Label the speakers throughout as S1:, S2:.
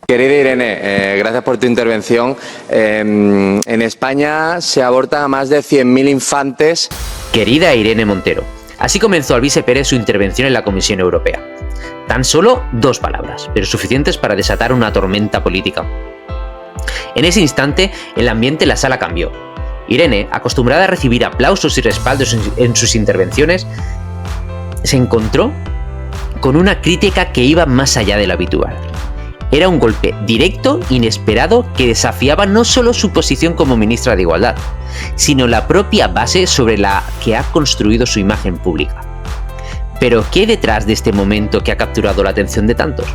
S1: Querida Irene, gracias por tu intervención. En España se abortan a más de 100.000 infantes.
S2: Querida Irene Montero, así comenzó Alvise Pérez su intervención en la Comisión Europea. Tan solo 2 palabras, pero suficientes para desatar una tormenta política. En ese instante, el ambiente en la sala cambió. Irene, acostumbrada a recibir aplausos y respaldos en sus intervenciones, se encontró con una crítica que iba más allá de lo habitual. Era un golpe directo, inesperado, que desafiaba no solo su posición como ministra de Igualdad, sino la propia base sobre la que ha construido su imagen pública. Pero, ¿qué hay detrás de este momento que ha capturado la atención de tantos?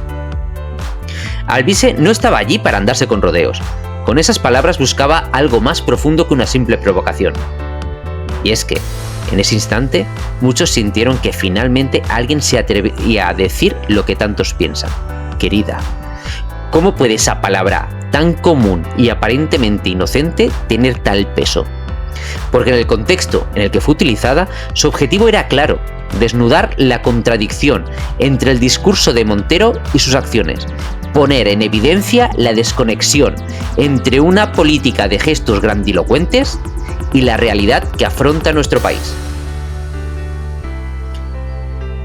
S2: Alvise no estaba allí para andarse con rodeos. Con esas palabras buscaba algo más profundo que una simple provocación. Y es que, en ese instante, muchos sintieron que finalmente alguien se atrevía a decir lo que tantos piensan. Querida. ¿Cómo puede esa palabra tan común y aparentemente inocente tener tal peso? Porque en el contexto en el que fue utilizada, su objetivo era claro: desnudar la contradicción entre el discurso de Montero y sus acciones, poner en evidencia la desconexión entre una política de gestos grandilocuentes y la realidad que afronta nuestro país.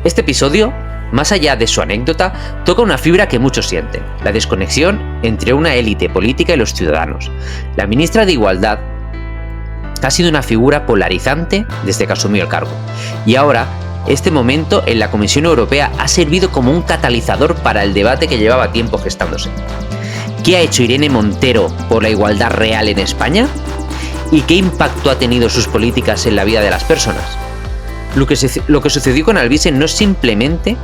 S2: Este episodio, más allá de su anécdota, toca una fibra que muchos sienten: la desconexión entre una élite política y los ciudadanos. La ministra de Igualdad ha sido una figura polarizante desde que asumió el cargo, y ahora este momento en la Comisión Europea ha servido como un catalizador para el debate que llevaba tiempo gestándose. ¿Qué ha hecho Irene Montero por la igualdad real en España? ¿Y qué impacto ha tenido sus políticas en la vida de las personas? Lo que sucedió con Alvise no es simplemente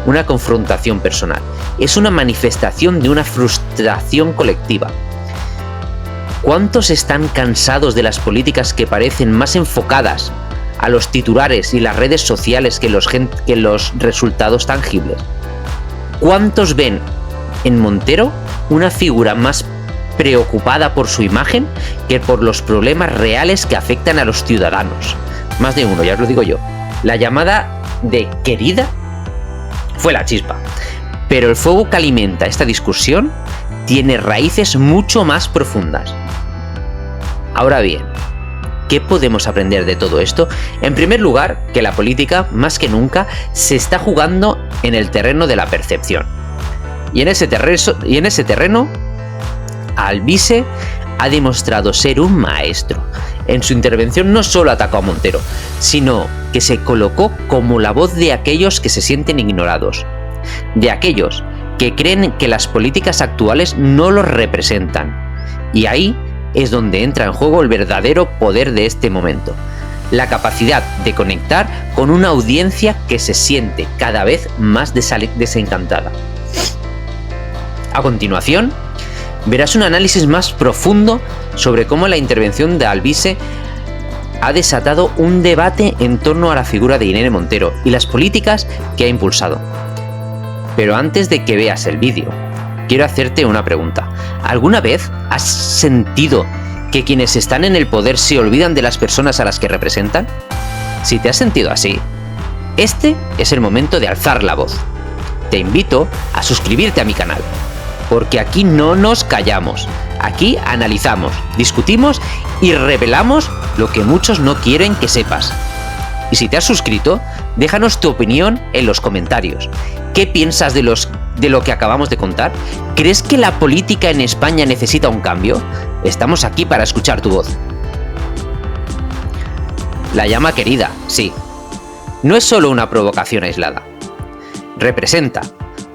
S2: una confrontación personal, es una manifestación de una frustración colectiva. ¿Cuántos están cansados de las políticas que parecen más enfocadas a los titulares y las redes sociales que los resultados tangibles? ¿Cuántos ven en Montero una figura más preocupada por su imagen que por los problemas reales que afectan a los ciudadanos? Más de uno, ya os lo digo yo. La llamada de querida fue la chispa, pero el fuego que alimenta esta discusión tiene raíces mucho más profundas. Ahora bien, ¿qué podemos aprender de todo esto? En primer lugar, que la política, más que nunca, se está jugando en el terreno de la percepción. Y en ese terreno, Alvise ha demostrado ser un maestro. En su intervención no solo atacó a Montero, sino que se colocó como la voz de aquellos que se sienten ignorados, de aquellos que creen que las políticas actuales no los representan. Y ahí es donde entra en juego el verdadero poder de este momento: la capacidad de conectar con una audiencia que se siente cada vez más desencantada. A continuación, verás un análisis más profundo sobre cómo la intervención de Alvise ha desatado un debate en torno a la figura de Irene Montero y las políticas que ha impulsado. Pero antes de que veas el vídeo, quiero hacerte una pregunta. ¿Alguna vez has sentido que quienes están en el poder se olvidan de las personas a las que representan? Si te has sentido así, este es el momento de alzar la voz. Te invito a suscribirte a mi canal, porque aquí no nos callamos. Aquí analizamos, discutimos y revelamos lo que muchos no quieren que sepas. Y si te has suscrito, déjanos tu opinión en los comentarios. ¿Qué piensas de lo que acabamos de contar? ¿Crees que la política en España necesita un cambio? Estamos aquí para escuchar tu voz. La llama querida, sí. No es solo una provocación aislada. Representa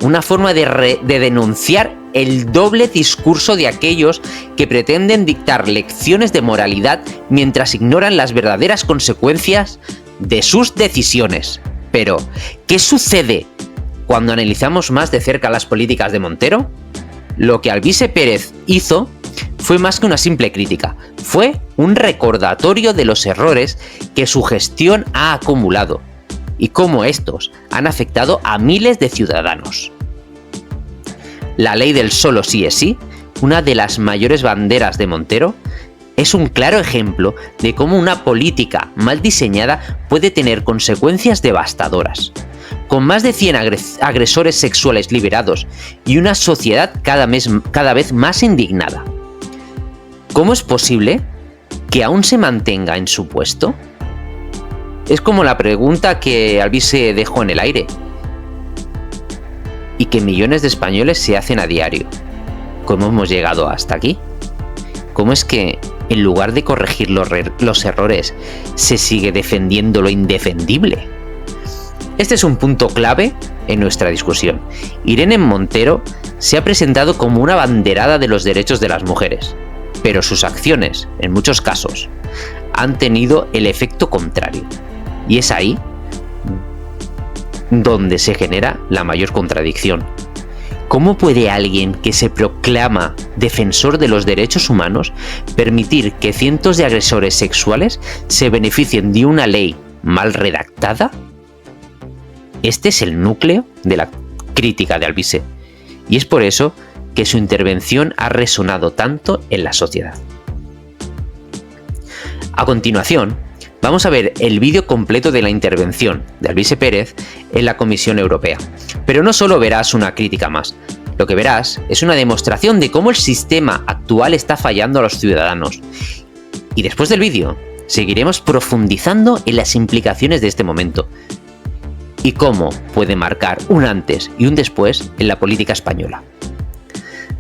S2: una forma de denunciar el doble discurso de aquellos que pretenden dictar lecciones de moralidad mientras ignoran las verdaderas consecuencias de sus decisiones. Pero, ¿qué sucede cuando analizamos más de cerca las políticas de Montero? Lo que Alvise Pérez hizo fue más que una simple crítica, fue un recordatorio de los errores que su gestión ha acumulado y cómo estos han afectado a miles de ciudadanos. La ley del solo sí es sí, una de las mayores banderas de Montero, es un claro ejemplo de cómo una política mal diseñada puede tener consecuencias devastadoras. con más de 100 agresores sexuales liberados y una sociedad cada vez más indignada. ¿Cómo es posible que aún se mantenga en su puesto? Es como la pregunta que Alvise dejó en el aire y que millones de españoles se hacen a diario. ¿Cómo hemos llegado hasta aquí? ¿Cómo es que, en lugar de corregir los errores, se sigue defendiendo lo indefendible? Este es un punto clave en nuestra discusión. Irene Montero se ha presentado como una abanderada de los derechos de las mujeres, pero sus acciones, en muchos casos, han tenido el efecto contrario. Y es ahí donde se genera la mayor contradicción. ¿Cómo puede alguien que se proclama defensor de los derechos humanos permitir que cientos de agresores sexuales se beneficien de una ley mal redactada? Este es el núcleo de la crítica de Alvise, y es por eso que su intervención ha resonado tanto en la sociedad. A continuación, vamos a ver el vídeo completo de la intervención de Alvise Pérez en la Comisión Europea. Pero no solo verás una crítica más, lo que verás es una demostración de cómo el sistema actual está fallando a los ciudadanos. Y después del vídeo, seguiremos profundizando en las implicaciones de este momento y cómo puede marcar un antes y un después en la política española.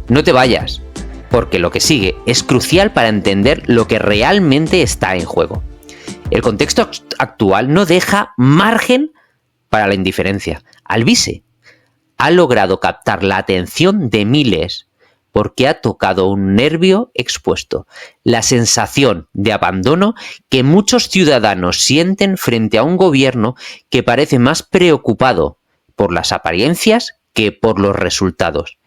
S2: No te vayas, porque lo que sigue es crucial para entender lo que realmente está en juego. El contexto actual no deja margen para la indiferencia. Alvise ha logrado captar la atención de miles porque ha tocado un nervio expuesto, la sensación de abandono que muchos ciudadanos sienten frente a un gobierno que parece más preocupado por las apariencias que por los resultados.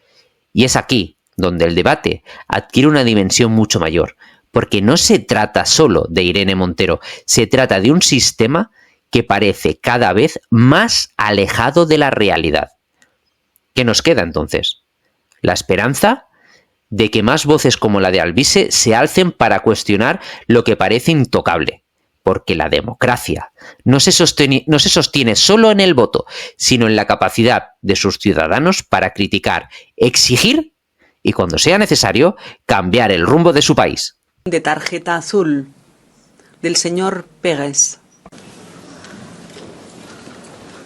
S2: Y es aquí donde el debate adquiere una dimensión mucho mayor, porque no se trata solo de Irene Montero, se trata de un sistema que parece cada vez más alejado de la realidad. ¿Qué nos queda entonces? La esperanza de que más voces como la de Alvise se alcen para cuestionar lo que parece intocable, porque la democracia no se sostiene solo en el voto, sino en la capacidad de sus ciudadanos para criticar, exigir y, cuando sea necesario, cambiar el rumbo de su país.
S3: De tarjeta azul del señor Pérez.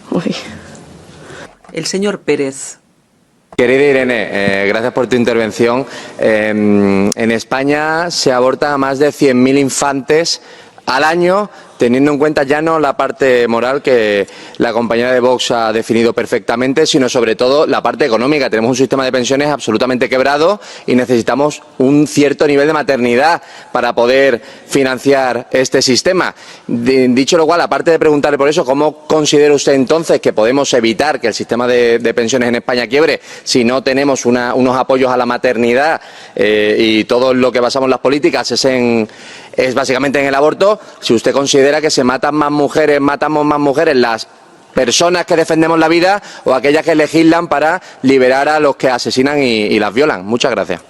S4: Uy.
S3: El señor Pérez.
S1: Querida Irene, gracias por tu intervención. En España se abortan a más de 100.000 infantes al año, teniendo en cuenta ya no la parte moral que la compañera de Vox ha definido perfectamente, sino sobre todo la parte económica. Tenemos un sistema de pensiones absolutamente quebrado y necesitamos un cierto nivel de maternidad para poder financiar este sistema. Dicho lo cual, aparte de preguntarle por eso, ¿cómo considera usted entonces que podemos evitar que el sistema de pensiones en España quiebre si no tenemos unos apoyos a la maternidad y todo lo que basamos las políticas es básicamente en el aborto? Si usted considera que se matamos más mujeres las personas que defendemos la vida o aquellas que legislan para liberar a los que asesinan y las violan. Muchas gracias.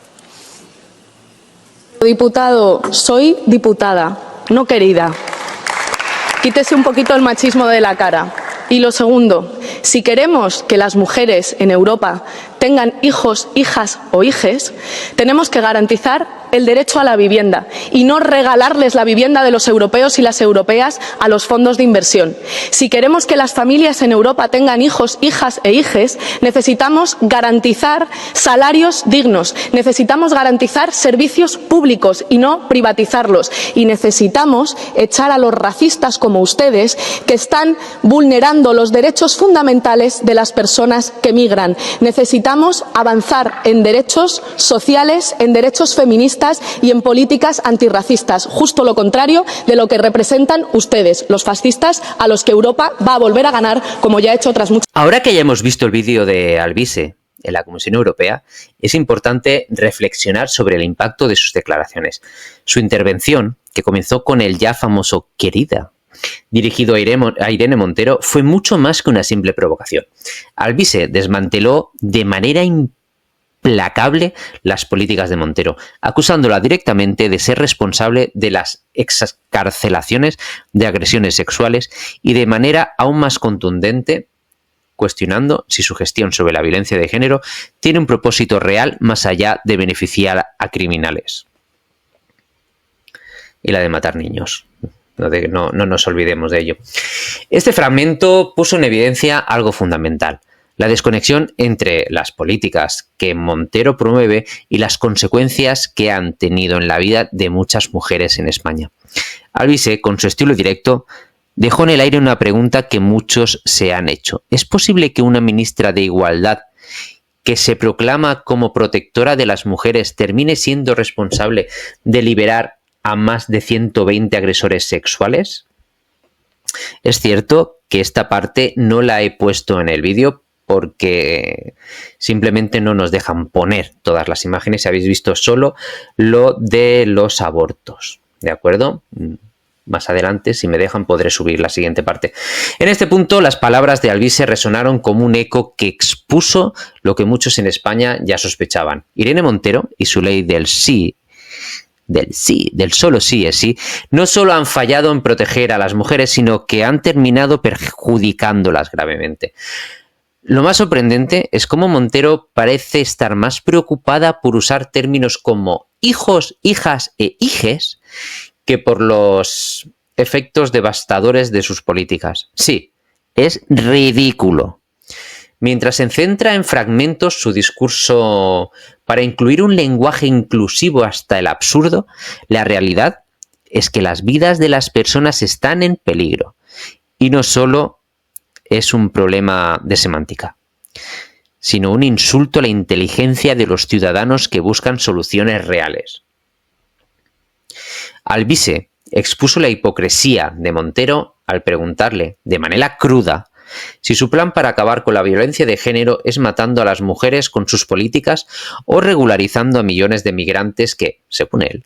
S4: Diputado, soy diputada, no querida. Quítese un poquito el machismo de la cara. Y lo segundo, si queremos que las mujeres en Europa tengan hijos, hijas o hijes, tenemos que garantizar el derecho a la vivienda y no regalarles la vivienda de los europeos y las europeas a los fondos de inversión. Si queremos que las familias en Europa tengan hijos, hijas e hijes, necesitamos garantizar salarios dignos, necesitamos garantizar servicios públicos y no privatizarlos, y necesitamos echar a los racistas como ustedes que están vulnerando los derechos fundamentales de las personas que migran. Necesitamos avanzar en derechos sociales, en derechos feministas y en políticas antirracistas, justo lo contrario de lo que representan ustedes, los fascistas, a los que Europa va a volver a ganar, como ya ha hecho otras muchas.
S2: Ahora que ya hemos visto el vídeo de Alvise en la Comisión Europea, es importante reflexionar sobre el impacto de sus declaraciones. Su intervención, que comenzó con el ya famoso "querida", dirigido a Irene Montero, fue mucho más que una simple provocación. Alvise desmanteló de manera implacable las políticas de Montero, acusándola directamente de ser responsable de las excarcelaciones de agresiones sexuales y, de manera aún más contundente, cuestionando si su gestión sobre la violencia de género tiene un propósito real más allá de beneficiar a criminales. Y la de matar niños. No nos olvidemos de ello. Este fragmento puso en evidencia algo fundamental: la desconexión entre las políticas que Montero promueve y las consecuencias que han tenido en la vida de muchas mujeres en España. Alvise, con su estilo directo, dejó en el aire una pregunta que muchos se han hecho. ¿Es posible que una ministra de Igualdad que se proclama como protectora de las mujeres termine siendo responsable de liberar a más de 120 agresores sexuales? Es cierto que esta parte no la he puesto en el vídeo porque simplemente no nos dejan poner todas las imágenes. Habéis visto solo lo de los abortos, ¿de acuerdo? Más adelante, si me dejan, podré subir la siguiente parte. En este punto, las palabras de Alvise resonaron como un eco que expuso lo que muchos en España ya sospechaban. Irene Montero y su ley del solo sí es sí, no solo han fallado en proteger a las mujeres, sino que han terminado perjudicándolas gravemente. Lo más sorprendente es cómo Montero parece estar más preocupada por usar términos como hijos, hijas e hijes que por los efectos devastadores de sus políticas. Sí, es ridículo. Mientras se centra en fragmentos su discurso para incluir un lenguaje inclusivo hasta el absurdo, la realidad es que las vidas de las personas están en peligro. Y no solo es un problema de semántica, sino un insulto a la inteligencia de los ciudadanos que buscan soluciones reales. Alvise expuso la hipocresía de Montero al preguntarle, de manera cruda, si su plan para acabar con la violencia de género es matando a las mujeres con sus políticas o regularizando a millones de migrantes que, según él,